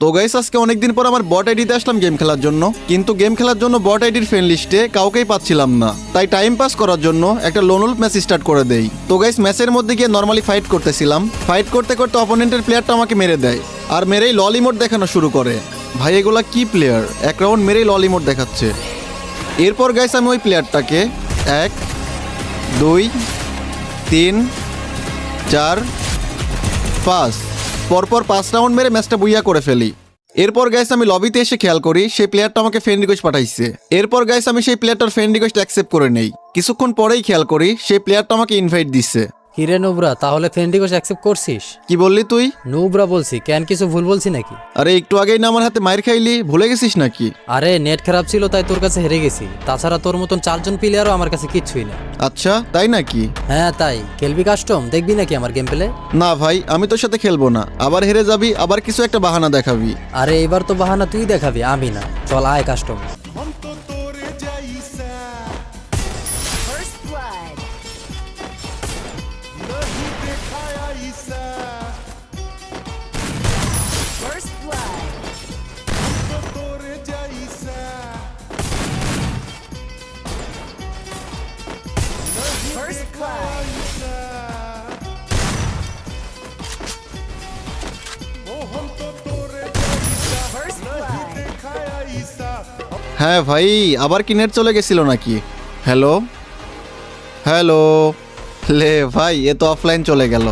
তো গাইস আজকে অনেকদিন পর আমার বট আইডিতে আসলাম গেম খেলার জন্য, কিন্তু গেম খেলার জন্য বট আইডির ফ্রেন্ড লিস্টে কাউকেই পাচ্ছিলাম না। তাই টাইম পাস করার জন্য একটা লোন উলফ ম্যাচ স্টার্ট করে দেই। তো গাইস ম্যাচের মধ্যে গিয়ে নর্মালি ফাইট করতেছিলাম, ফাইট করতে করতে অপোনেন্টের প্লেয়ারটা আমাকে মেরে দেয়, আর মেরেই লল ইমোট দেখানো শুরু করে। ভাই এগুলা কি প্লেয়ার, এক রাউন্ড মেরেই লল ইমোট দেখাচ্ছে। এরপর গাইস আমি ওই প্লেয়ারটাকে 1 2 3 4 5 পরপর 5 রাউন্ড মেরে ম্যাচটা বুইয়া করে ফেলি। এরপর গাইস আমি লবিতে এসে খেয়াল করি সেই প্লেয়ারটা আমাকে ফ্রেন্ড রিকোয়েস্ট পাঠাইছে। এরপর গাইস আমি সেই প্লেয়ারটার ফ্রেন্ড রিকোয়েস্ট অ্যাকসেপ্ট করে নেই। কিছুক্ষণ পরেই খেয়াল করি সেই প্লেয়ারটা আমাকে ইনভাইট দিচ্ছে। কিরে নুবরা, তাহলে ফ্রেন্ড রিকোয়েস্ট অ্যাকসেপ্ট করছিস? কি বললি তুই? নুবরা বলছি, কেন কিছু ভুল বলছি নাকি? আরে একটু আগেই না আমার হাতে মাইর খাইলি, ভুলে গেছিস নাকি? আরে নেট খারাপ ছিল তাই তোর কাছে হেরে গেছি, তাছাড়া তোর মতন 4 জন প্লেয়ারও আমার কাছে কিচ্ছুই না। আচ্ছা তাই নাকি? হ্যাঁ তাই। খেলবি কাস্টম, দেখবি নাকি আমার গেম প্লে? না ভাই, আমি তোর সাথে খেলবো না, আবার হেরে যাবি, আবার কিছু একটা বাহানা দেখাবি। আরে এবার তো বাহানা তুই দেখাবি, আমি না। চল আয় custom. First blood. First blood. First blood. First blood. হ্যাঁ ভাই, আবার কি নেট চলে গেছিল নাকি? হ্যালো হ্যালো, লে ভাই এ তো অফলাইন চলে গেল।